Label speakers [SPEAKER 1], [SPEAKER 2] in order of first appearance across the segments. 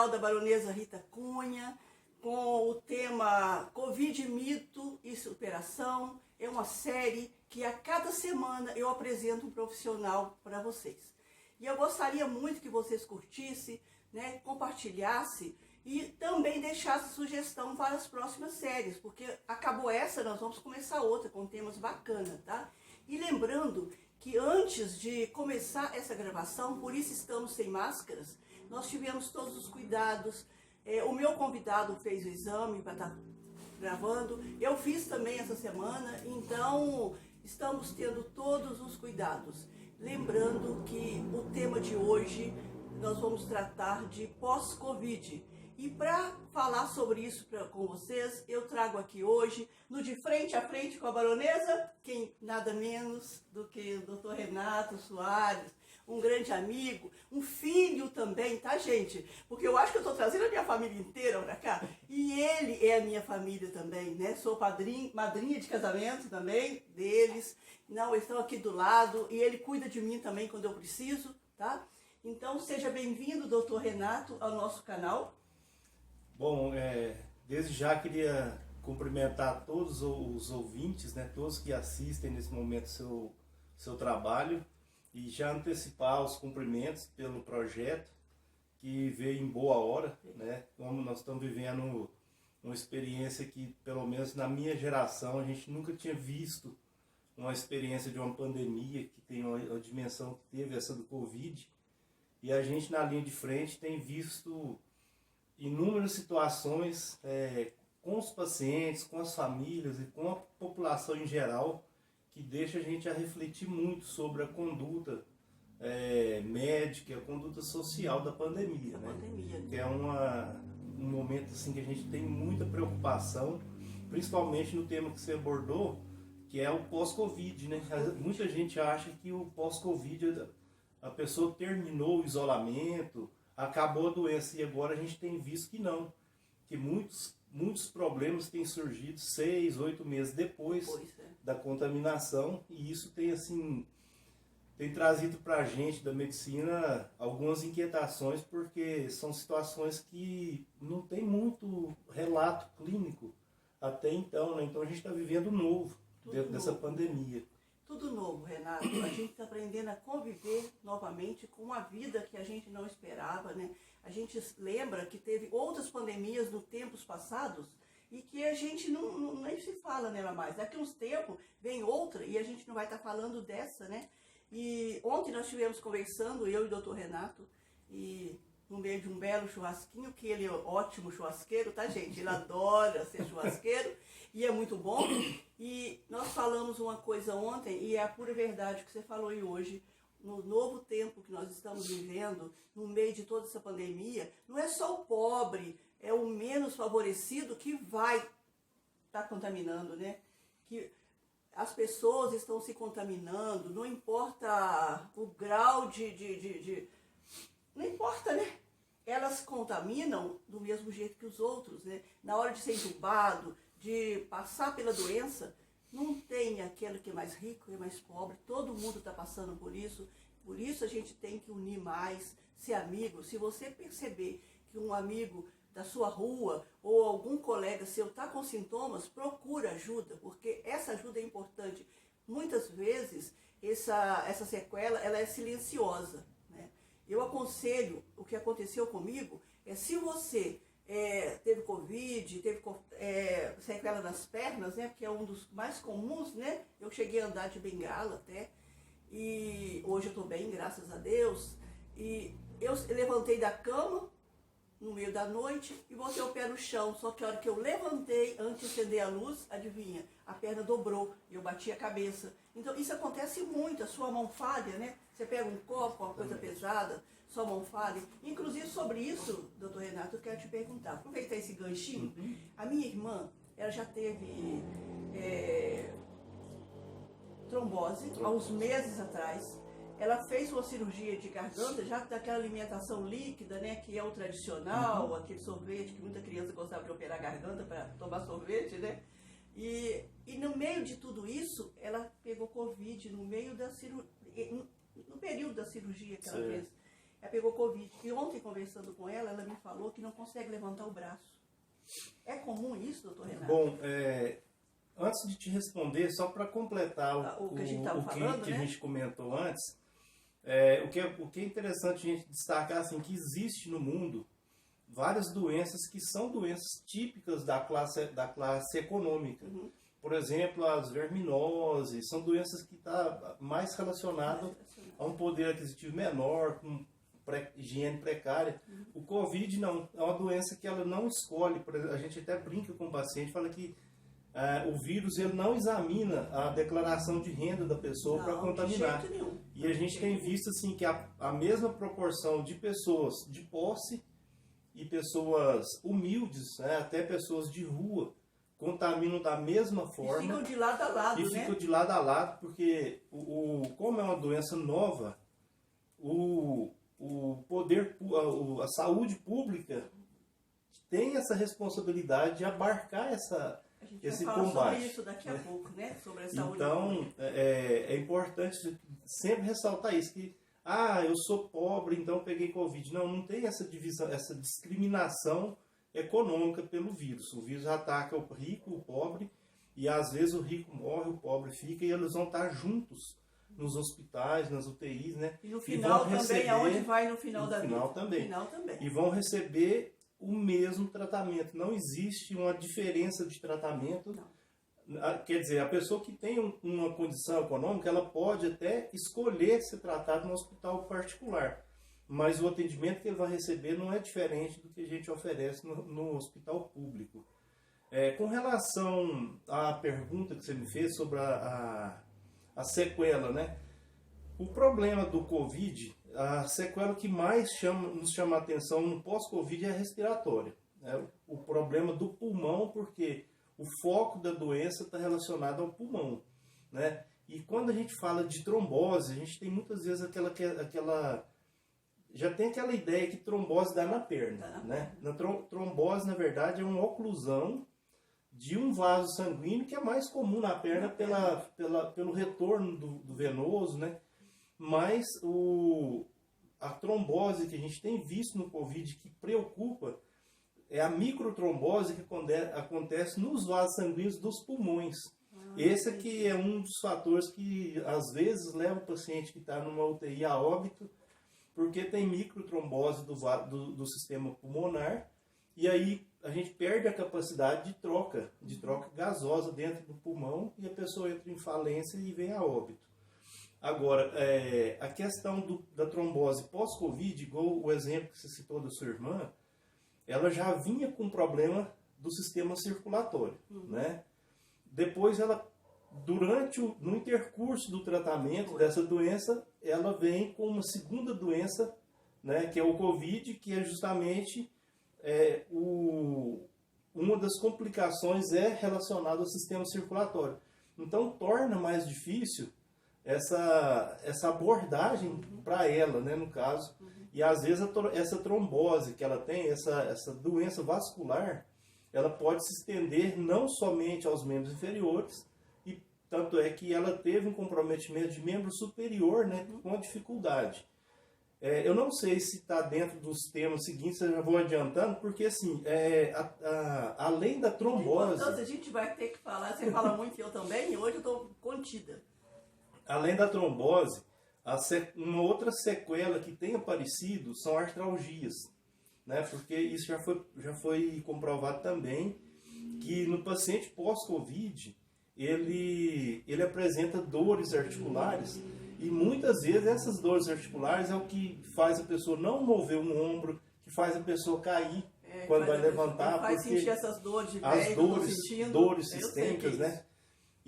[SPEAKER 1] canal da baronesa Rita Cunha, com o tema Covid, mito e superação. É uma série que a cada semana eu apresento um profissional para vocês. E eu gostaria muito que vocês curtissem, né, compartilhassem e também deixassem sugestão para as próximas séries, porque acabou essa, nós vamos começar outra com temas bacanas, tá? E lembrando que antes de começar essa gravação, por isso estamos sem máscaras, nós tivemos todos os cuidados. O meu convidado fez o exame para estar gravando, eu fiz também essa semana, então estamos tendo todos os cuidados. Lembrando que o tema de hoje nós vamos tratar de pós-Covid. E para falar sobre isso com vocês, eu trago aqui hoje, no De Frente a Frente com a baronesa, quem nada menos do que o Dr. Renato Soares, um grande amigo, um filho também, tá, gente? Porque eu acho que eu estou trazendo a minha família inteira para cá. E ele é a minha família também, né? Sou madrinha de casamento também deles. Não, eles estão aqui do lado e ele cuida de mim também quando eu preciso, tá? Então, seja bem-vindo, doutor Renato, ao nosso canal.
[SPEAKER 2] Bom, desde já queria cumprimentar todos os ouvintes, né, todos que assistem nesse momento seu trabalho e já antecipar os cumprimentos pelo projeto que veio em boa hora, né? Como nós estamos vivendo uma experiência que, pelo menos na minha geração, a gente nunca tinha visto uma experiência de uma pandemia que tem a dimensão que teve essa do Covid, e a gente na linha de frente tem visto inúmeras situações com os pacientes, com as famílias e com a população em geral, que deixa a gente a refletir muito sobre a conduta médica, a conduta social da pandemia, né? Que é um momento assim que a gente tem muita preocupação, principalmente no tema que você abordou, que é o pós-Covid, né? Muita gente acha que o pós-Covid, a pessoa terminou o isolamento, acabou a doença, e agora a gente tem visto que não, que muitos problemas têm surgido 6, 8 meses depois da contaminação, e isso tem trazido para a gente da medicina algumas inquietações, porque são situações que não tem muito relato clínico até então, né? Então a gente está vivendo novo dentro dessa pandemia.
[SPEAKER 1] Tudo novo, Renato. A gente está aprendendo a conviver novamente com uma vida que a gente não esperava, né? A gente lembra que teve outras pandemias nos tempos passados e que a gente nem se fala nela mais. Daqui a uns tempos vem outra e a gente não vai estar falando dessa, né? E ontem nós estivemos conversando, eu e o doutor Renato, e no meio de um belo churrasquinho, que ele é ótimo churrasqueiro, tá, gente? Ele adora ser churrasqueiro e é muito bom. E nós falamos uma coisa ontem, e é a pura verdade que você falou aí hoje, no novo tempo que nós estamos vivendo, no meio de toda essa pandemia, não é só o pobre, é o menos favorecido que vai estar contaminando, né? Que as pessoas estão se contaminando, não importa o grau não importa, né? Elas contaminam do mesmo jeito que os outros, né? Na hora de ser entubado, de passar pela doença, não tem aquele que é mais rico e mais pobre, todo mundo está passando por isso a gente tem que unir mais, ser amigo. Se você perceber que um amigo da sua rua ou algum colega seu está com sintomas, procura ajuda, porque essa ajuda é importante. Muitas vezes essa sequela ela é silenciosa, né? Eu aconselho, o que aconteceu comigo, se você teve Covid, teve sequela nas pernas, né, que é um dos mais comuns, né? Eu cheguei a andar de bengala até, e hoje eu estou bem, graças a Deus. E eu levantei da cama no meio da noite e botei o pé no chão, só que a hora que eu levantei, antes de acender a luz, adivinha? A perna dobrou e eu bati a cabeça. Então isso acontece muito, a sua mão falha, né? Você pega um copo, uma coisa pesada, sua mão falha. Inclusive sobre isso, doutor Renato, eu quero te perguntar, aproveitar esse ganchinho. A minha irmã, ela já teve trombose há uns meses atrás. Ela fez uma cirurgia de garganta, já daquela alimentação líquida, né, que é o tradicional, aquele sorvete que muita criança gostava de operar a garganta para tomar sorvete, né? E no meio de tudo isso, ela pegou Covid no meio da cirurgia, no período da cirurgia que ela fez. ela pegou Covid. E ontem, conversando com ela, ela me falou que não consegue levantar o braço. É comum isso, doutor Renato?
[SPEAKER 2] Bom, antes de te responder, só para completar
[SPEAKER 1] o que a gente estava falando,
[SPEAKER 2] que
[SPEAKER 1] né?
[SPEAKER 2] a gente comentou antes, o que é interessante a gente destacar, assim, que existe no mundo várias doenças que são doenças típicas da classe econômica.
[SPEAKER 1] Uhum.
[SPEAKER 2] Por exemplo, as verminoses, são doenças que estão mais relacionadas a um poder aquisitivo menor, com higiene precária.
[SPEAKER 1] Uhum.
[SPEAKER 2] O Covid não, é uma doença que ela não escolhe. A gente até brinca com o paciente, fala que o vírus ele não examina a declaração de renda da pessoa para contaminar.
[SPEAKER 1] De jeito nenhum.
[SPEAKER 2] E a gente tem visto assim, que a mesma proporção de pessoas de posse e pessoas humildes, né, até pessoas de rua, contaminam da mesma forma.
[SPEAKER 1] E ficam de lado a lado, né?
[SPEAKER 2] Ficam de lado a lado, porque como é uma doença nova, a saúde pública tem essa responsabilidade de abarcar esse combate.
[SPEAKER 1] A gente vai falar sobre isso daqui a pouco, né? Sobre a saúde pública.
[SPEAKER 2] Então, é importante sempre ressaltar isso, que eu sou pobre, então peguei Covid. Não tem essa divisão, essa discriminação econômica pelo vírus. O vírus ataca o rico, o pobre, e às vezes o rico morre, o pobre fica, e eles vão estar juntos nos hospitais, nas UTIs, né?
[SPEAKER 1] E no final também, aonde vai no final da vida?
[SPEAKER 2] No final também. E vão receber o mesmo tratamento. Não existe uma diferença de tratamento.
[SPEAKER 1] Não.
[SPEAKER 2] Quer dizer, a pessoa que tem uma condição econômica, ela pode até escolher ser tratada no hospital particular. Mas o atendimento que ele vai receber não é diferente do que a gente oferece no hospital público. Com relação à pergunta que você me fez sobre a sequela, né? O problema do Covid, a sequela que mais nos chama a atenção no pós-Covid é a respiratória. O problema do pulmão, porque o foco da doença está relacionado ao pulmão, né? E quando a gente fala de trombose, a gente tem muitas vezes já tem aquela ideia que trombose dá na perna, né? Trombose, na verdade, é uma oclusão de um vaso sanguíneo que é mais comum na perna pelo retorno do venoso, né? Mas a trombose que a gente tem visto no Covid que preocupa é a microtrombose que acontece nos vasos sanguíneos dos pulmões. Esse aqui é um dos fatores que às vezes leva o paciente que está numa UTI a óbito, porque tem microtrombose do sistema pulmonar, e aí a gente perde a capacidade de troca gasosa dentro do pulmão, e a pessoa entra em falência e vem a óbito. Agora, a questão da trombose pós-Covid, igual o exemplo que você citou da sua irmã, ela já vinha com problema do sistema circulatório, né? Depois no intercurso do tratamento dessa doença, ela vem com uma segunda doença, né, que é o Covid, que é justamente uma das complicações relacionada ao sistema circulatório. Então torna mais difícil essa abordagem para ela, né, no caso. E às vezes essa trombose que ela tem, essa doença vascular, ela pode se estender não somente aos membros inferiores, e tanto é que ela teve um comprometimento de membro superior, né, com dificuldade. Eu não sei se está dentro dos temas seguintes, eu já vou adiantando, porque assim, além da trombose...
[SPEAKER 1] A gente vai ter que falar, você fala muito, eu também, e hoje eu estou contida.
[SPEAKER 2] Além da trombose, uma outra sequela que tem aparecido são artralgias, né? Porque isso já foi comprovado também, que no paciente pós-Covid, ele apresenta dores articulares, e muitas vezes essas dores articulares é o que faz a pessoa não mover um ombro, que faz a pessoa cair quando vai levantar.
[SPEAKER 1] Faz sentir essas dores de pé,
[SPEAKER 2] as dores sistêmicas, né?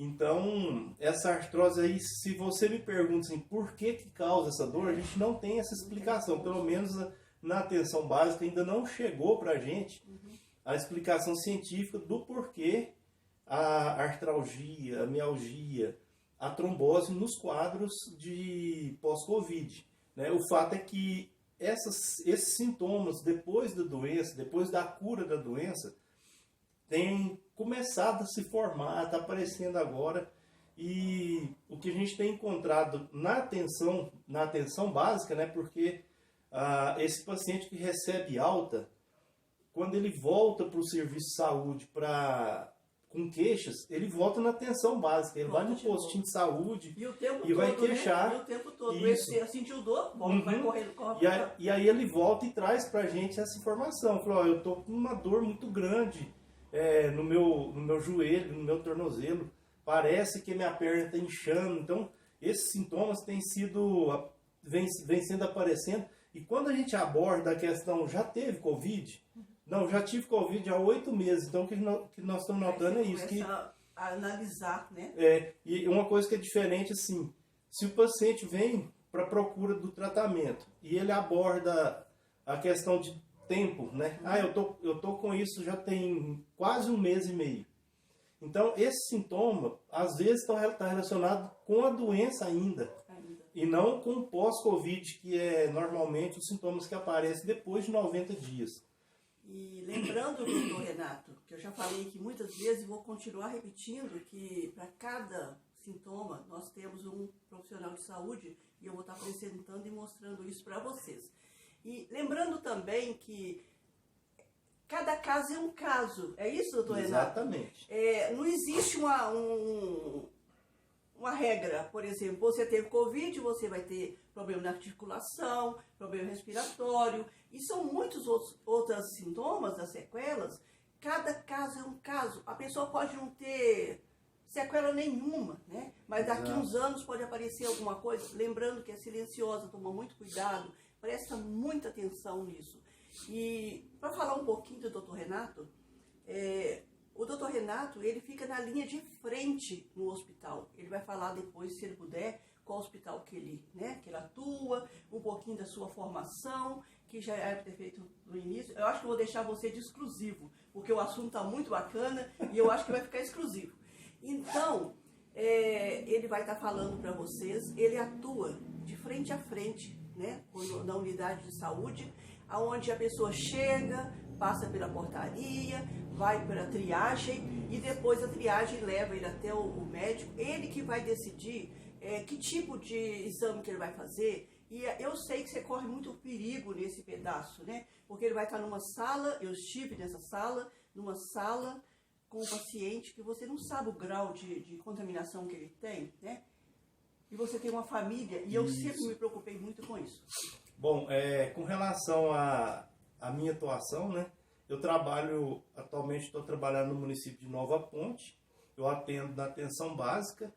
[SPEAKER 2] Então, essa artrose aí, se você me pergunta assim, por que causa essa dor, a gente não tem essa explicação. Pelo menos na atenção básica ainda não chegou para a gente a explicação científica do porquê a artralgia, a mialgia, a trombose nos quadros de pós-Covid, né? O fato é que esses sintomas, depois da doença, depois da cura da doença, têm começado a se formar, está aparecendo agora, e o que a gente tem encontrado na atenção básica, né, porque esse paciente que recebe alta, quando ele volta para o serviço de saúde com queixas, ele volta na atenção básica. Ele vai no postinho de saúde e vai queixar.
[SPEAKER 1] Né? E o tempo todo. Ele sentiu dor, vai correndo, corre.
[SPEAKER 2] E aí ele volta e traz pra gente essa informação. Falou, eu tô com uma dor muito grande no meu joelho, no meu tornozelo. Parece que minha perna está inchando. Então, esses sintomas vem sendo aparecendo. E quando a gente aborda a questão, já teve Covid? Não, já tive Covid há 8 meses, então o que nós estamos notando é isso.
[SPEAKER 1] A analisar, né?
[SPEAKER 2] E uma coisa que é diferente, assim, se o paciente vem para a procura do tratamento e ele aborda a questão de tempo, né? Eu tô com isso já tem quase 1 mês e meio. Então, esse sintoma, às vezes, está relacionado com a doença ainda. E não com o pós-Covid, que é normalmente os sintomas que aparecem depois de 90 dias.
[SPEAKER 1] E lembrando, doutor Renato, que eu já falei aqui muitas vezes e vou continuar repetindo que para cada sintoma nós temos um profissional de saúde e eu vou estar apresentando e mostrando isso para vocês. E lembrando também que cada caso é um caso, é isso, doutor Renato?
[SPEAKER 2] Exatamente.
[SPEAKER 1] Não existe uma regra, por exemplo, você teve Covid, você vai ter problema na articulação, problema respiratório, e são muitos outros sintomas das sequelas. Cada caso é um caso. A pessoa pode não ter sequela nenhuma, né? Mas daqui uns anos pode aparecer alguma coisa. Lembrando que é silenciosa, toma muito cuidado, presta muita atenção nisso. E para falar um pouquinho do Dr. Renato, o Dr. Renato, ele fica na linha de frente no hospital. Ele vai falar depois, se ele puder, qual hospital que ele atua, um pouquinho da sua formação, que já era ter feito no início. Eu acho que eu vou deixar você de exclusivo, porque o assunto está muito bacana e eu acho que vai ficar exclusivo. Então, ele vai estar falando para vocês, ele atua de frente a frente, né, na unidade de saúde, aonde a pessoa chega, passa pela portaria, vai para a triagem e depois a triagem leva ele até o médico, ele que vai decidir que tipo de exame que ele vai fazer. E eu sei que você corre muito perigo nesse pedaço, né? Porque ele vai estar numa sala, eu estive nessa sala, numa sala com o paciente que você não sabe o grau de contaminação que ele tem, né? E você tem uma família, e eu sempre me preocupei muito com isso.
[SPEAKER 2] Bom, com relação à minha atuação, né? Atualmente estou trabalhando no município de Nova Ponte, eu atendo na atenção básica,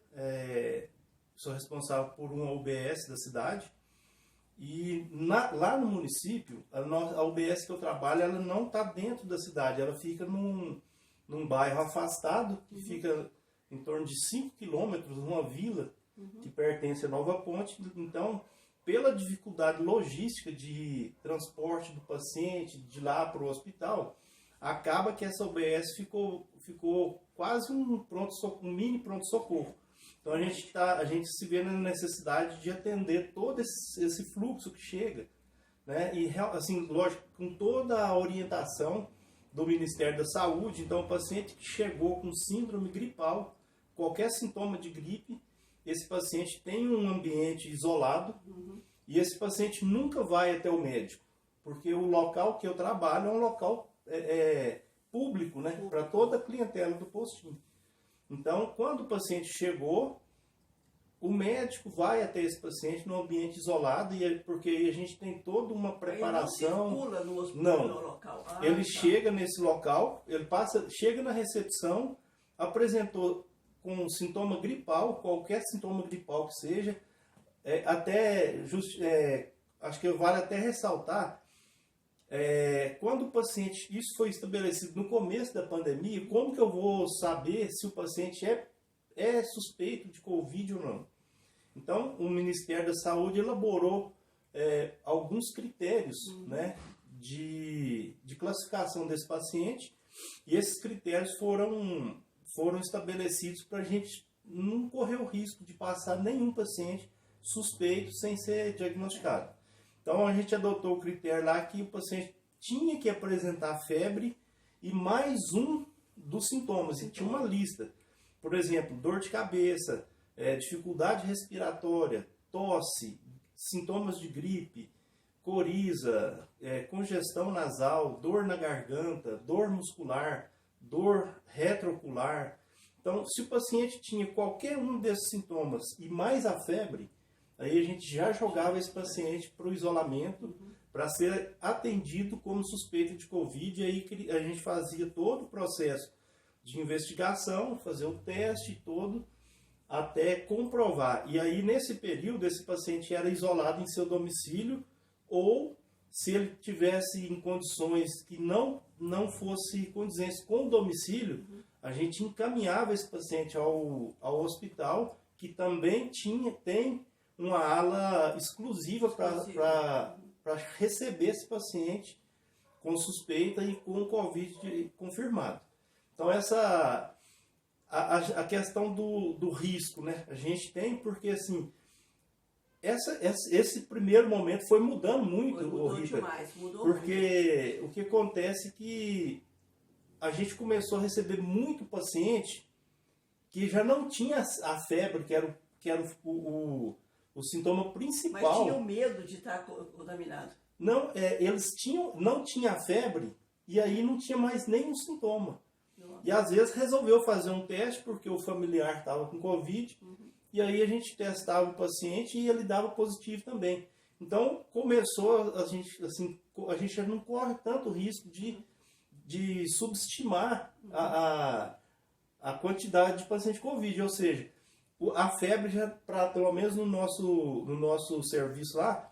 [SPEAKER 2] sou responsável por uma UBS da cidade, e lá no município, a UBS que eu trabalho, ela não está dentro da cidade, ela fica num bairro afastado, que fica em torno de 5 quilômetros, uma vila que pertence a Nova Ponte. Então, pela dificuldade logística de transporte do paciente de lá para o hospital, acaba que essa UBS ficou quase um mini pronto-socorro. Então a gente se vê na necessidade de atender todo esse fluxo que chega, né? E assim, lógico, com toda a orientação do Ministério da Saúde. Então o paciente que chegou com síndrome gripal, qualquer sintoma de gripe, esse paciente tem um ambiente isolado e esse paciente nunca vai até o médico, porque o local que eu trabalho é um local público, né? Para toda a clientela do postinho. Então, quando o paciente chegou, o médico vai até esse paciente no ambiente isolado, porque aí a gente tem toda uma preparação.
[SPEAKER 1] Ele não circula no hospital, no local.
[SPEAKER 2] Ele chega nesse local, chega na recepção, apresentou com sintoma gripal, qualquer sintoma gripal que seja, acho que vale até ressaltar, quando o paciente, isso foi estabelecido no começo da pandemia, como que eu vou saber se o paciente é suspeito de Covid ou não? Então, o Ministério da Saúde elaborou alguns critérios, né, de classificação desse paciente, e esses critérios foram estabelecidos para a gente não correr o risco de passar nenhum paciente suspeito sem ser diagnosticado. Então a gente adotou o critério lá que o paciente tinha que apresentar febre e mais um dos sintomas, e tinha uma lista. Por exemplo, dor de cabeça, dificuldade respiratória, tosse, sintomas de gripe, coriza, congestão nasal, dor na garganta, dor muscular, dor retroocular. Então, se o paciente tinha qualquer um desses sintomas e mais a febre, aí a gente já jogava esse paciente para o isolamento, para ser atendido como suspeito de Covid, e aí a gente fazia todo o processo de investigação, fazer o teste todo, até comprovar. E aí, nesse período, esse paciente era isolado em seu domicílio, ou se ele tivesse em condições que não fosse condizentes com o domicílio, a gente encaminhava esse paciente ao hospital, que também tem uma ala exclusiva para receber esse paciente com suspeita e com Covid confirmado. Então, a questão do risco, né? A gente tem, porque assim, esse primeiro momento foi mudando muito,
[SPEAKER 1] mudou demais, mudou
[SPEAKER 2] porque muito. O que acontece é que a gente começou a receber muito paciente que já não tinha a febre, que era o sintoma principal.
[SPEAKER 1] Mas tinham medo de estar contaminado.
[SPEAKER 2] Não, eles não tinham a febre e aí não tinha mais nenhum sintoma. E às vezes resolveu fazer um teste porque o familiar estava com Covid, e aí a gente testava o paciente e ele dava positivo também. Então começou, a gente já não corre tanto risco de subestimar a quantidade de paciente Covid, ou seja, a febre já, pelo menos no nosso serviço lá,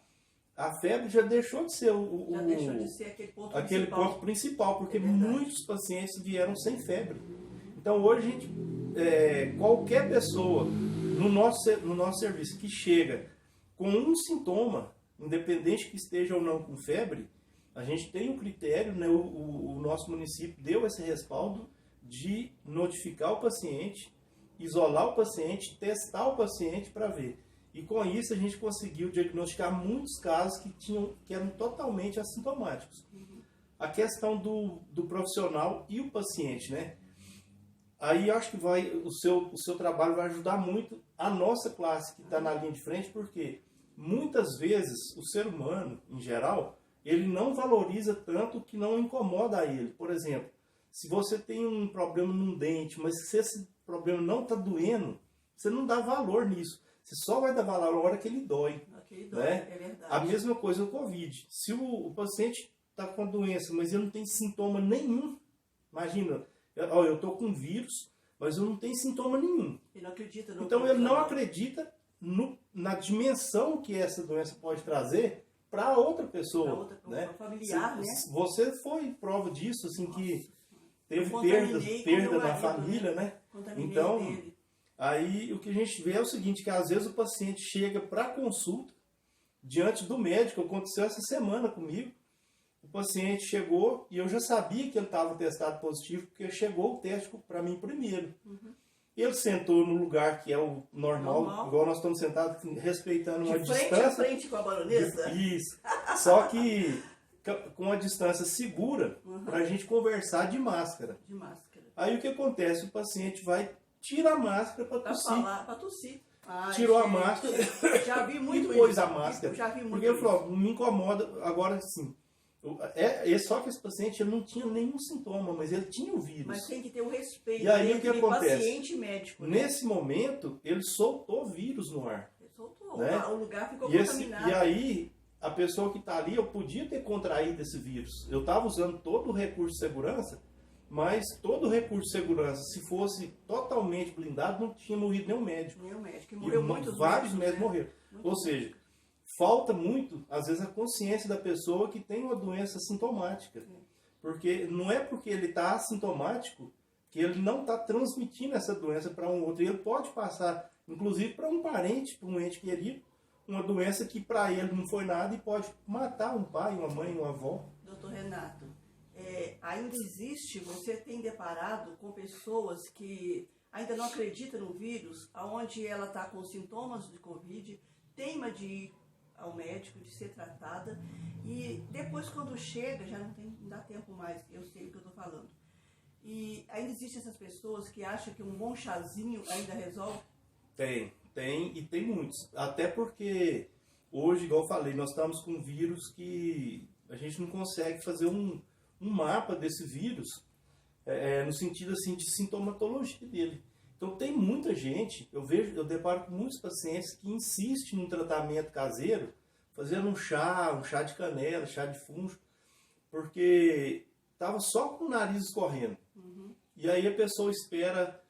[SPEAKER 2] a febre já deixou de ser aquele ponto principal, porque muitos pacientes vieram sem febre. Então hoje a gente, qualquer pessoa no nosso serviço que chega com um sintoma, independente que esteja ou não com febre, a gente tem um critério, né, o nosso município deu esse respaldo de notificar o paciente, isolar o paciente, testar o paciente para ver. E com isso a gente conseguiu diagnosticar muitos casos que eram totalmente assintomáticos. A questão do profissional e o paciente, né? Aí eu acho que o seu trabalho vai ajudar muito a nossa classe que está na linha de frente, porque muitas vezes o ser humano, em geral, ele não valoriza tanto o que não incomoda a ele. Por exemplo, se você tem um problema num dente, mas se esse problema não está doendo, você não dá valor nisso. Você só vai dar valor na hora que ele dói. Né?
[SPEAKER 1] É verdade.
[SPEAKER 2] A mesma coisa no Covid. Se o paciente está com a doença, mas ele não tem sintoma nenhum, imagina, eu estou com vírus, mas eu não tenho sintoma nenhum.
[SPEAKER 1] Ele não acredita no
[SPEAKER 2] Então ele não acredita na dimensão que essa doença pode trazer para outra pessoa. Né?
[SPEAKER 1] Familiar, né?
[SPEAKER 2] Você foi prova disso, assim, que teve perda na família, né? Então,
[SPEAKER 1] dele.
[SPEAKER 2] Aí o que a gente vê é o seguinte, que às vezes o paciente chega para consulta diante do médico. Aconteceu essa semana comigo. O paciente chegou e eu já sabia que ele estava testado positivo, porque chegou o teste para mim primeiro. Ele sentou no lugar que é o normal. Igual nós estamos sentados, respeitando uma distância.
[SPEAKER 1] De frente com a baronesa?
[SPEAKER 2] Isso. Só que com uma distância segura para a gente conversar de máscara. Aí o que acontece? O paciente vai tirar a máscara para tossir.
[SPEAKER 1] Para tossir. Ai,
[SPEAKER 2] tirou a máscara.
[SPEAKER 1] Já vi muito
[SPEAKER 2] e pôs a máscara.
[SPEAKER 1] Já vi muito
[SPEAKER 2] porque ele falou, não me incomoda. Agora sim. Só que esse paciente ele não tinha nenhum sintoma, mas ele tinha o vírus.
[SPEAKER 1] Mas tem que ter o respeito.
[SPEAKER 2] E aí o que acontece?
[SPEAKER 1] Paciente e médico.
[SPEAKER 2] Nesse momento, ele soltou vírus no ar.
[SPEAKER 1] Ele soltou.
[SPEAKER 2] Né?
[SPEAKER 1] O lugar ficou contaminado.
[SPEAKER 2] E aí, a pessoa que está ali, eu podia ter contraído esse vírus. Eu estava usando todo o recurso de segurança, mas todo o recurso de segurança, se fosse totalmente blindado, não tinha morrido nenhum médico.
[SPEAKER 1] Nenhum médico. E morreu muitos
[SPEAKER 2] vários médicos morreram. Ou seja, falta muito, às vezes, a consciência da pessoa que tem uma doença sintomática. Porque não é porque ele está assintomático que ele não está transmitindo essa doença para um outro. E ele pode passar, inclusive, para um parente, para um ente querido, uma doença que para ele não foi nada e pode matar um pai, uma mãe, uma avó.
[SPEAKER 1] Doutor Renato, ainda existe, você tem deparado com pessoas que ainda não acreditam no vírus, onde ela está com sintomas de Covid, teima de ir ao médico, de ser tratada, e depois quando chega, já não dá tempo mais, eu sei o que eu estou falando. E ainda existem essas pessoas que acham que um bom chazinho ainda resolve?
[SPEAKER 2] Tem e tem muitos. Até porque hoje, igual eu falei, nós estamos com um vírus que a gente não consegue fazer um mapa desse vírus, no sentido assim de sintomatologia dele. Então tem muita gente, eu deparo com muitos pacientes que insistem num tratamento caseiro, fazendo um chá de canela, chá de fungo, porque estava só com o nariz escorrendo.
[SPEAKER 1] Uhum.
[SPEAKER 2] E aí a pessoa espera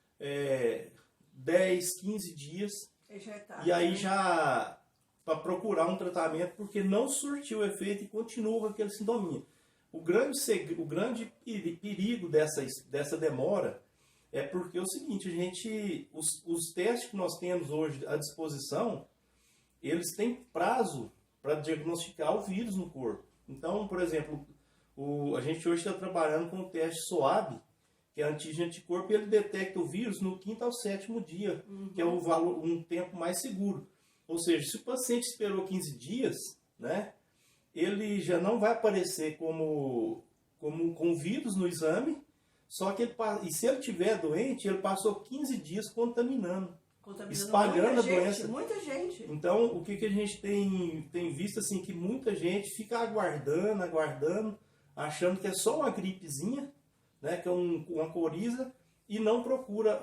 [SPEAKER 2] 10, 15 dias, e aí já para procurar um tratamento, porque não surtiu efeito e continua com aquele sintominha. O grande perigo dessa demora é porque é o seguinte, os testes que nós temos hoje à disposição, eles têm prazo para diagnosticar o vírus no corpo. Então, por exemplo, a gente hoje está trabalhando com o teste SOAB, que é antígeno anticorpo, e ele detecta o vírus no 5º ao 7º dia, que é um tempo mais seguro. Ou seja, se o paciente esperou 15 dias, né, ele já não vai aparecer com vírus no exame, só que e se ele estiver doente, ele passou 15 dias contaminando espalhando a doença.
[SPEAKER 1] Muita gente.
[SPEAKER 2] Então, o que a gente tem visto, assim, que muita gente fica aguardando, achando que é só uma gripezinha, né, que é uma coriza, e não procura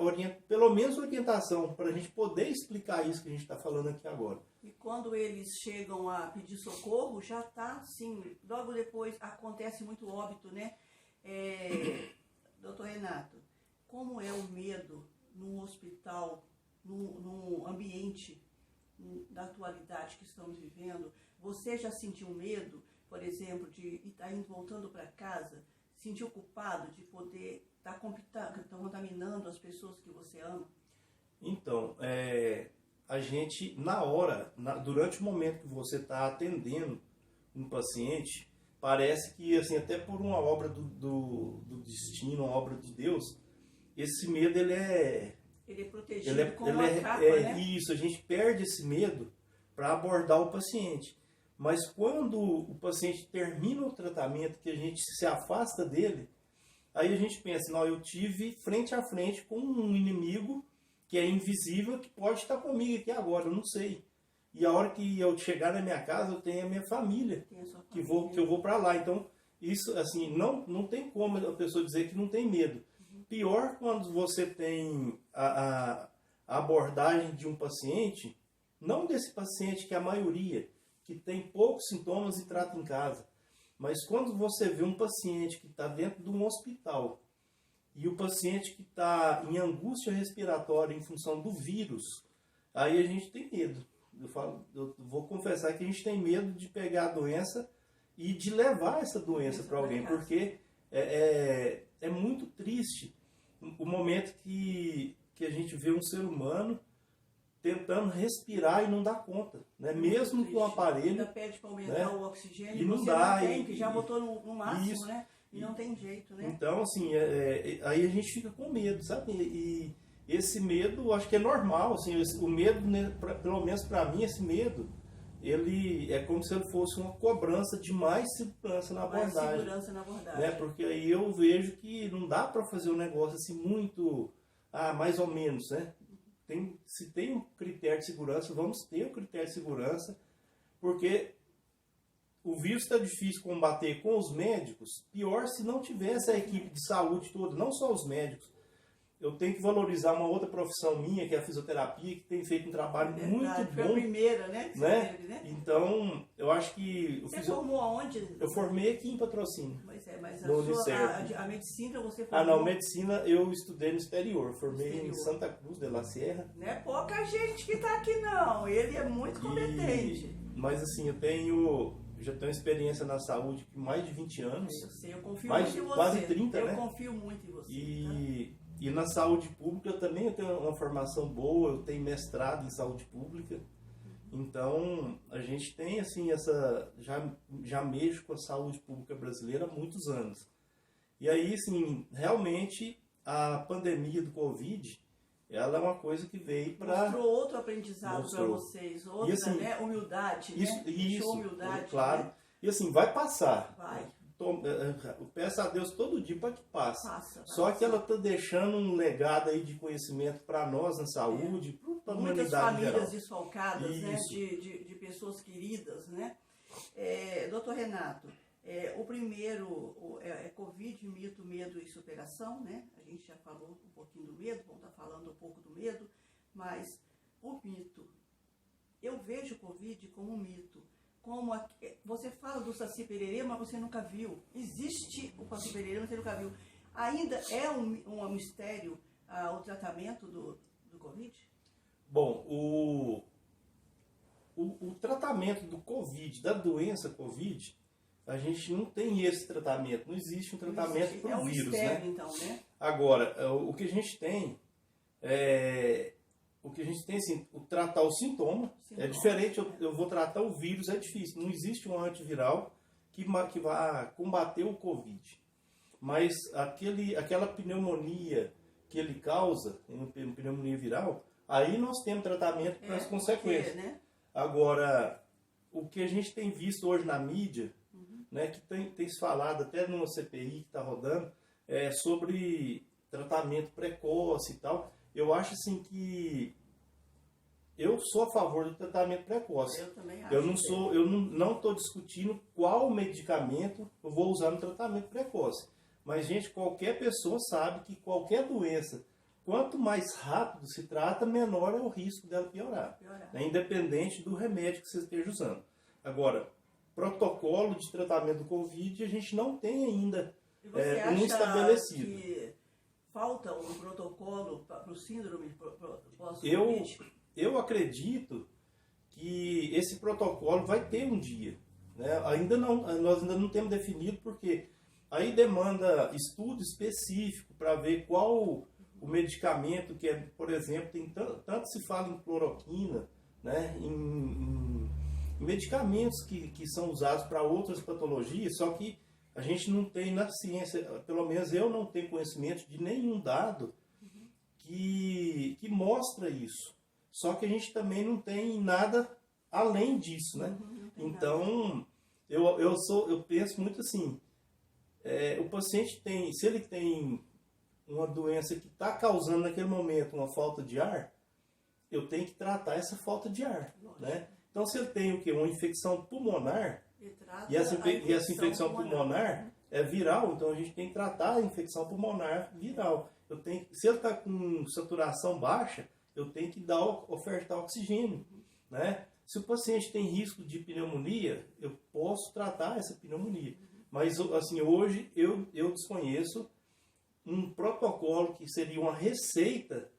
[SPEAKER 2] pelo menos orientação para a gente poder explicar isso que a gente está falando aqui agora.
[SPEAKER 1] E quando eles chegam a pedir socorro, já está, sim, logo depois acontece muito óbito, né? Doutor Renato, como é o medo no hospital, no ambiente da atualidade que estamos vivendo? Você já sentiu medo, por exemplo, de estar voltando para casa, sentiu culpado de poder estar contaminando as pessoas que você ama?
[SPEAKER 2] Então, a gente, durante o momento que você está atendendo um paciente, parece que, assim, até por uma obra do destino, uma obra de Deus, esse medo, ele é
[SPEAKER 1] protegido com uma capa, né?
[SPEAKER 2] Isso, a gente perde esse medo para abordar o paciente. Mas quando o paciente termina o tratamento, que a gente se afasta dele, aí a gente pensa, não, eu tive frente a frente com um inimigo que é invisível, que pode estar comigo aqui agora, eu não sei. E a hora que eu chegar na minha casa, eu tenho a minha família, que eu vou para lá. Então, isso, assim, não tem como a pessoa dizer que não tem medo. Pior quando você tem a abordagem de um paciente, não desse paciente que é a maioria, que tem poucos sintomas e trata em casa, mas quando você vê um paciente que está dentro de um hospital e o paciente que está em angústia respiratória em função do vírus, aí a gente tem medo. Eu vou confessar que a gente tem medo de pegar a doença e de levar essa doença para alguém, porque é muito triste o momento que a gente vê um ser humano tentando respirar e não dá conta, né? Mesmo com o aparelho.
[SPEAKER 1] Ainda pede para aumentar, né, o oxigênio,
[SPEAKER 2] e não
[SPEAKER 1] você
[SPEAKER 2] dá,
[SPEAKER 1] não tem, que já botou no máximo, isso, né? E não tem jeito, né?
[SPEAKER 2] Então, assim, aí a gente fica com medo, sabe? E esse medo, acho que é normal, assim, o medo, né, pelo menos para mim, esse medo, ele é como se ele fosse uma cobrança de mais segurança na abordagem. Né? Porque aí eu vejo que não dá para fazer um negócio assim muito, mais ou menos, né? Se tem um critério de segurança, vamos ter um critério de segurança, porque o vírus está difícil combater com os médicos, pior se não tivesse a equipe de saúde toda, não só os médicos. Eu tenho que valorizar uma outra profissão minha, que é a fisioterapia, que tem feito um trabalho muito bom. Foi
[SPEAKER 1] a primeira, né?
[SPEAKER 2] Teve, né? Então, eu acho que...
[SPEAKER 1] Você formou aonde?
[SPEAKER 2] Eu formei aqui em Patrocínio.
[SPEAKER 1] Mas a medicina você formou?
[SPEAKER 2] Não, medicina eu estudei no exterior. Formei em Santa Cruz de la Sierra.
[SPEAKER 1] Não é pouca gente que está aqui, não. Ele é muito competente.
[SPEAKER 2] Mas assim, já tenho experiência na saúde por mais de 20 anos.
[SPEAKER 1] Eu sei, eu confio muito em você.
[SPEAKER 2] Quase 30,
[SPEAKER 1] né? Eu confio muito em você.
[SPEAKER 2] E na saúde pública eu também tenho uma formação boa, eu tenho mestrado em saúde pública. Então, a gente tem, assim, já mexo com a saúde pública brasileira há muitos anos. E aí, assim, realmente, a pandemia do Covid, ela é uma coisa que veio para...
[SPEAKER 1] Mostrou outro aprendizado para vocês, outra, assim, né? Humildade,
[SPEAKER 2] isso,
[SPEAKER 1] né?
[SPEAKER 2] Isso,
[SPEAKER 1] humildade.
[SPEAKER 2] Claro.
[SPEAKER 1] Né?
[SPEAKER 2] E assim, vai passar.
[SPEAKER 1] Vai.
[SPEAKER 2] eu peço a Deus todo dia para que passe. Só que
[SPEAKER 1] Passa.
[SPEAKER 2] ela está deixando um legado aí de conhecimento para nós na saúde, para a humanidade
[SPEAKER 1] Muitas
[SPEAKER 2] em geral.
[SPEAKER 1] famílias desfalcadas, né?
[SPEAKER 2] Isso.
[SPEAKER 1] De pessoas queridas, né? Doutor Renato, o primeiro é Covid, mito, medo e superação, né? A gente já falou um pouquinho do medo, vamos estar falando um pouco do medo, mas o mito, eu vejo o Covid como um mito. Você fala do Saci Pererê, mas você nunca viu. Existe o Saci Pererê, mas você nunca viu. Ainda é um mistério o tratamento do Covid?
[SPEAKER 2] Bom, o tratamento do Covid, da doença Covid, a gente não tem esse tratamento. Não existe um tratamento para o vírus,
[SPEAKER 1] mistério,
[SPEAKER 2] né?
[SPEAKER 1] Então, né?
[SPEAKER 2] Agora, o que a gente tem assim, tratar o sintoma. É diferente, eu vou tratar o vírus, é difícil. Não existe um antiviral que vá combater o Covid. Mas aquela pneumonia que ele causa, uma pneumonia viral, aí nós temos tratamento para as consequências.
[SPEAKER 1] Né?
[SPEAKER 2] Agora, o que a gente tem visto hoje na mídia, né, que tem se falado até numa CPI que está rodando, sobre tratamento precoce e tal, eu acho assim que eu sou a favor do tratamento precoce.
[SPEAKER 1] Eu também acho.
[SPEAKER 2] Eu não estou discutindo qual medicamento eu vou usar no tratamento precoce. Mas, gente, qualquer pessoa sabe que qualquer doença, quanto mais rápido se trata, menor é o risco dela piorar. Né? Independente do remédio que você esteja usando. Agora, protocolo de tratamento do Covid, a gente não tem ainda um estabelecido.
[SPEAKER 1] Que falta um protocolo para o síndrome pós-Covid?
[SPEAKER 2] Eu acredito que esse protocolo vai ter um dia. Né? Nós ainda não temos definido, porque aí demanda estudo específico para ver qual o medicamento que por exemplo, tanto se fala em cloroquina, né? em medicamentos que são usados para outras patologias, só que a gente não tem na ciência, pelo menos eu não tenho conhecimento de nenhum dado que mostra isso. Só que a gente também não tem nada além disso, né? Então, eu penso muito assim, o paciente se ele tem uma doença que está causando naquele momento uma falta de ar, eu tenho que tratar essa falta de ar, né? Então, se ele tem uma infecção pulmonar, e essa infecção pulmonar é viral, então a gente tem que tratar a infecção pulmonar viral. Se ele está com saturação baixa, eu tenho que ofertar oxigênio, né? Se o paciente tem risco de pneumonia, eu posso tratar essa pneumonia. Mas, assim, hoje eu desconheço um protocolo que seria uma receita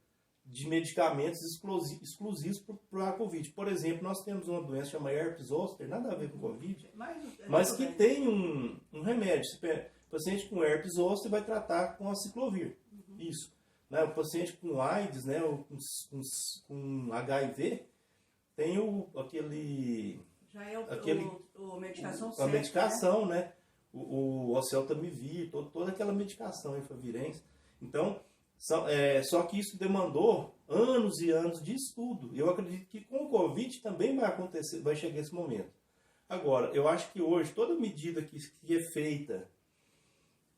[SPEAKER 2] de medicamentos exclusivos para a Covid. Por exemplo, nós temos uma doença chamada herpes zoster, nada a ver com Covid, mas que tem um remédio. O paciente com herpes zoster vai tratar com aciclovir. Isso. Né? O paciente com AIDS, né, ou com HIV, tem aquele...
[SPEAKER 1] Já é a medicação
[SPEAKER 2] certa. A medicação, né? O oseltamivir, toda aquela medicação, Efavirenz. Então, só que isso demandou anos e anos de estudo. Eu acredito que com o Covid também vai chegar esse momento. Agora, eu acho que hoje, toda medida que é feita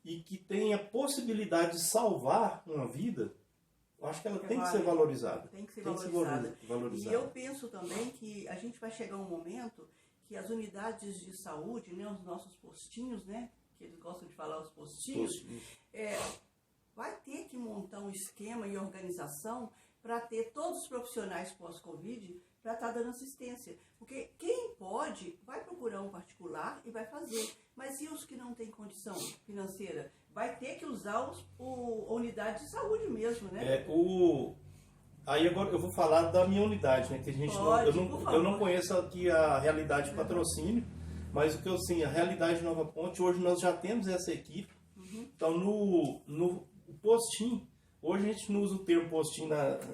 [SPEAKER 2] e que tem a possibilidade de salvar uma vida, eu acho que ela tem que ser valorizada.
[SPEAKER 1] Tem que ser valorizada. E eu penso também que a gente vai chegar um momento que as unidades de saúde, né, os nossos postinhos, né, que eles gostam de falar os postinhos, vai ter que montar um esquema e organização para ter todos os profissionais pós-Covid para estar dando assistência. Porque quem pode vai procurar um particular e vai fazer. Mas e os que não têm condição financeira? Vai ter que usar a unidade de saúde mesmo, né?
[SPEAKER 2] Aí agora eu vou falar da minha unidade, né? Que a gente eu não conheço aqui a realidade de patrocínio, mas o que eu sei, a realidade de Nova Ponte, hoje nós já temos essa equipe. Então no postinho, hoje a gente não usa o termo postinho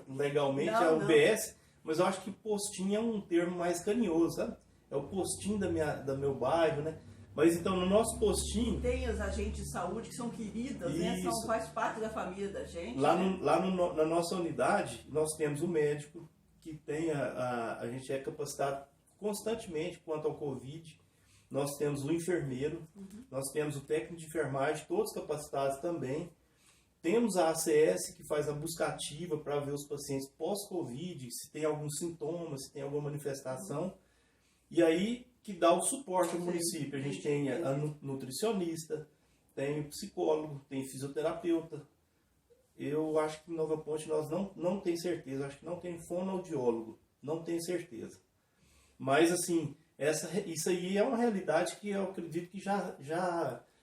[SPEAKER 2] legalmente, é o UBS, mas eu acho que postinho é um termo mais carinhoso, sabe? É o postinho do meu bairro, né? Mas então no nosso postinho...
[SPEAKER 1] Tem os agentes de saúde que são queridas, né? Faz parte da família da gente.
[SPEAKER 2] Lá na nossa unidade, nós temos um médico, que tem a gente é capacitado constantemente quanto ao Covid. nós temos o enfermeiro, nós temos o técnico de enfermagem, todos capacitados também. Temos a ACS, que faz a busca ativa para ver os pacientes pós-Covid, se tem algum sintoma, se tem alguma manifestação. E aí que dá o suporte ao município. A gente tem a nutricionista, tem o psicólogo, tem fisioterapeuta. Eu acho que em Nova Ponte nós não tem certeza, acho que não tem fonoaudiólogo, não tenho certeza. Mas assim, isso aí é uma realidade que eu acredito que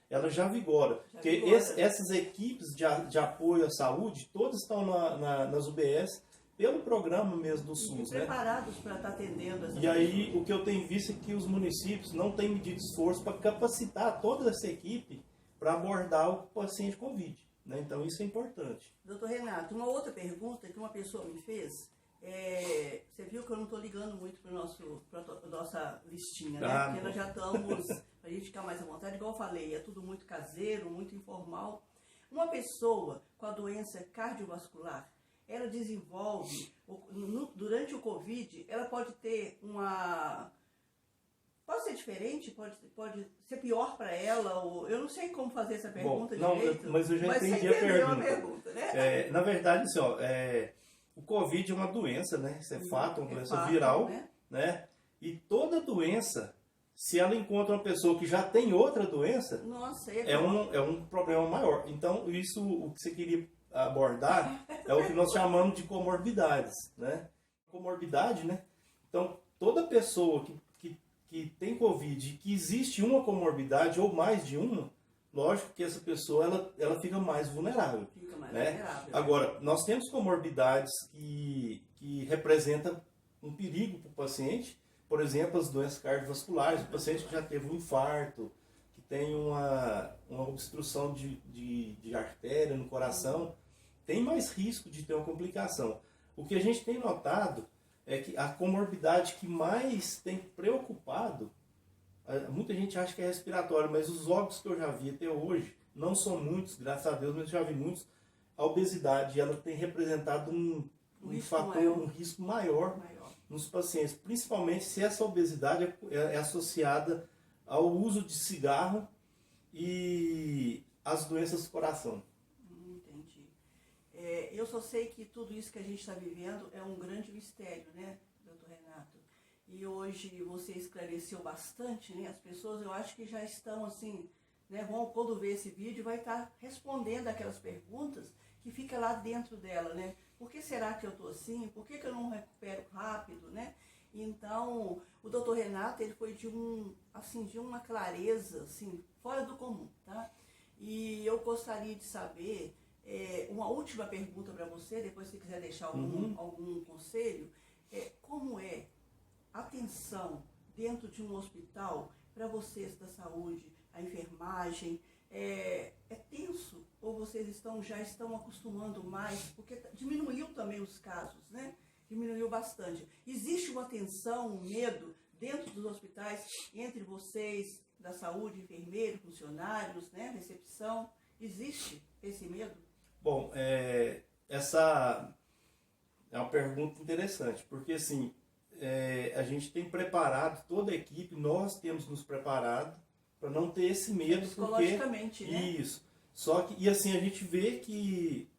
[SPEAKER 2] ela já vigora. Porque essas equipes de apoio à saúde, todas estão nas UBS, pelo programa mesmo do SUS, né?
[SPEAKER 1] Preparados para estar atendendo essas
[SPEAKER 2] E aí, o que eu tenho visto é que os municípios não têm medido esforço para capacitar toda essa equipe para abordar o paciente Covid, né? Então, isso é importante.
[SPEAKER 1] Doutor Renato, uma outra pergunta que uma pessoa me fez, você viu que eu não estou ligando muito para a nossa listinha, né? Porque nós já estamos, para a gente ficar mais à vontade, igual eu falei, é tudo muito caseiro, muito informal. Uma pessoa com a doença cardiovascular, ela desenvolve, durante o Covid, ela pode ter pode ser diferente, pode ser pior para ela, ou eu não sei como fazer essa pergunta direito.
[SPEAKER 2] Mas eu já entendi a pergunta, né? Na verdade, assim, o Covid é uma doença, né? Isso é fato, uma doença viral, né? E toda doença, se ela encontra uma pessoa que já tem outra doença, é um problema maior. Então, o que você queria abordar é o que nós chamamos de comorbidades, né? Comorbidade, né? Então, toda pessoa que tem Covid e que existe uma comorbidade ou mais de uma, lógico que essa pessoa ela fica mais vulnerável. Agora, nós temos comorbidades que representam um perigo para o paciente, por exemplo, as doenças cardiovasculares, o paciente que já teve um infarto, que tem uma obstrução de artéria no coração, tem mais risco de ter uma complicação. O que a gente tem notado é que a comorbidade que mais tem preocupado, muita gente acha que é respiratório, mas os óbitos que eu já vi até hoje, não são muitos, graças a Deus, mas eu já vi muitos, a obesidade ela tem representado um risco maior nos pacientes, principalmente se essa obesidade é associada ao uso de cigarro e as doenças do coração.
[SPEAKER 1] Entendi. Eu só sei que tudo isso que a gente está vivendo é um grande mistério, né, doutor Renato? E hoje você esclareceu bastante, né? As pessoas, eu acho que já estão assim, né, quando ver esse vídeo, vai estar respondendo aquelas perguntas que fica lá dentro dela, né? Por que será que eu estou assim? Por que eu não recupero rápido, né? Então, o doutor Renato, ele foi de uma clareza, assim, fora do comum, tá? E eu gostaria de saber, uma última pergunta para você, depois se quiser deixar algum conselho, como é a atenção dentro de um hospital para vocês da saúde, a enfermagem, é tenso ou vocês já estão acostumando mais, porque diminuiu também os casos, né? Diminuiu bastante. Existe uma tensão, um medo dentro dos hospitais entre vocês da saúde, enfermeiro, funcionários, né? Recepção, existe esse medo?
[SPEAKER 2] Bom, essa é uma pergunta interessante, porque assim, a gente tem preparado toda a equipe, nós temos nos preparado para não ter esse medo,
[SPEAKER 1] psicologicamente,
[SPEAKER 2] porque
[SPEAKER 1] né?
[SPEAKER 2] Isso. Só que, e assim, a gente vê que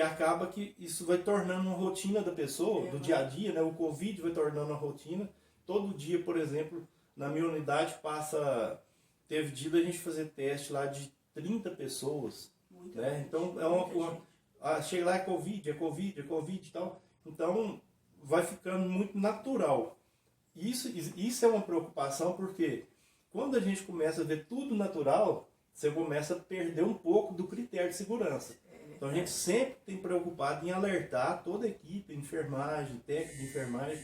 [SPEAKER 2] acaba que isso vai tornando uma rotina da pessoa, do dia a dia, né? O Covid vai tornando uma rotina. Todo dia, por exemplo, na minha unidade teve dia da gente fazer teste lá de 30 pessoas, né? Então, chega lá, é Covid e tal. Então, vai ficando muito natural. Isso é uma preocupação, porque quando a gente começa a ver tudo natural, você começa a perder um pouco do critério de segurança. Então a gente sempre tem preocupado em alertar toda a equipe, enfermagem, técnico de enfermagem,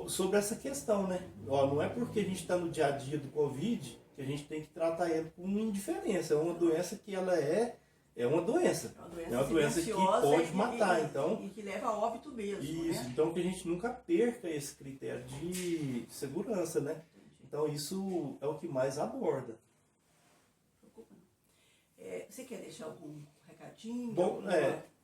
[SPEAKER 2] sobre essa questão, né? Não é porque a gente está no dia a dia do Covid que a gente tem que tratar ele com indiferença. É uma doença que ela é uma doença. É uma doença que pode matar. Então,
[SPEAKER 1] e que leva a óbito mesmo.
[SPEAKER 2] Isso,
[SPEAKER 1] né?
[SPEAKER 2] Então que a gente nunca perca esse critério de segurança, né? Então isso é o que mais aborda.
[SPEAKER 1] Você quer deixar algum recadinho?
[SPEAKER 2] Bom,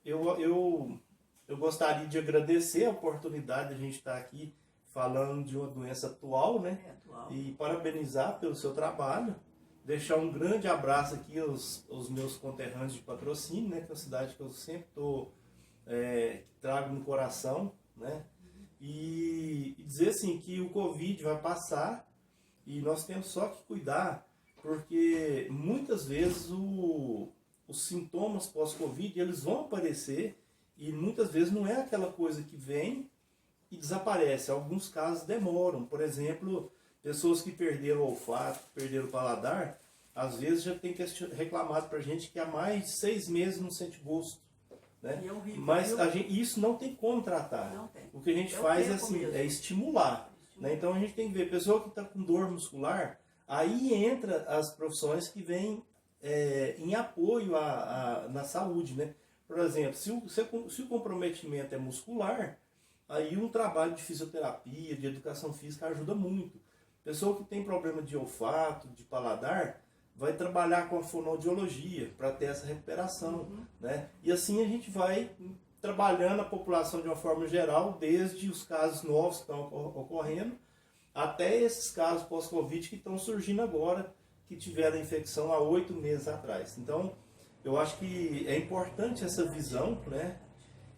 [SPEAKER 2] eu gostaria de agradecer a oportunidade de a gente estar aqui falando de uma doença atual, né?
[SPEAKER 1] Atual.
[SPEAKER 2] E parabenizar pelo seu trabalho. Deixar um grande abraço aqui aos meus conterrâneos de Patrocínio, né? Que é uma cidade que eu sempre trago no coração, né? E dizer assim que o Covid vai passar e nós temos só que cuidar, porque muitas vezes os sintomas pós-Covid eles vão aparecer e muitas vezes não é aquela coisa que vem e desaparece. Alguns casos demoram. Por exemplo, pessoas que perderam o olfato, perderam o paladar, às vezes já tem reclamado pra gente que há mais de 6 meses não sente gosto. Né?
[SPEAKER 1] E é horrível,
[SPEAKER 2] mas isso não tem como tratar.
[SPEAKER 1] Não tem.
[SPEAKER 2] O que a gente faz assim, é estimular. Né? Então a gente tem que ver, pessoa que está com dor muscular, aí entra as profissões que vêm em apoio na saúde. Né? Por exemplo, se o comprometimento é muscular, aí um trabalho de fisioterapia, de educação física ajuda muito. Pessoa que tem problema de olfato, de paladar, vai trabalhar com a fonoaudiologia para ter essa recuperação. Né? E assim a gente vai trabalhando a população de uma forma geral, desde os casos novos que estão ocorrendo, até esses casos pós-Covid que estão surgindo agora, que tiveram infecção há 8 meses atrás. Então, eu acho que é importante essa visão, né?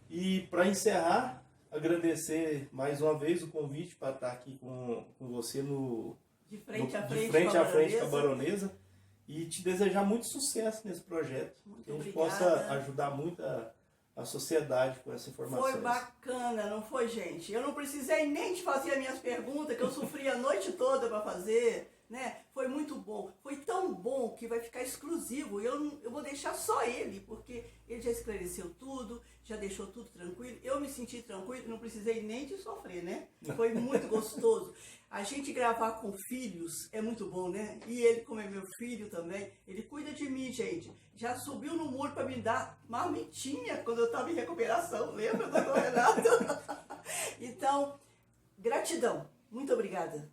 [SPEAKER 2] E para encerrar, agradecer mais uma vez o convite para estar aqui com você
[SPEAKER 1] de frente a
[SPEAKER 2] frente com a Baronesa. E te desejar muito sucesso nesse projeto.
[SPEAKER 1] Muito
[SPEAKER 2] que a gente
[SPEAKER 1] obrigada.
[SPEAKER 2] possa ajudar muito a sociedade com essa informação.
[SPEAKER 1] Foi bacana, não foi, gente? Eu não precisei nem de fazer as minhas perguntas, que eu sofri a noite toda para fazer. Né? Foi muito bom. Foi tão bom que vai ficar exclusivo. Eu vou deixar só ele, porque ele já esclareceu tudo, já deixou tudo tranquilo. Eu me senti tranquilo, não precisei nem de sofrer, né? Foi muito gostoso. A gente gravar com filhos é muito bom, né? E ele, como é meu filho também, ele cuida de mim, gente. Já subiu no muro para me dar marmitinha quando eu estava em recuperação. Lembra, doutor Renato? Então, gratidão. Muito obrigada.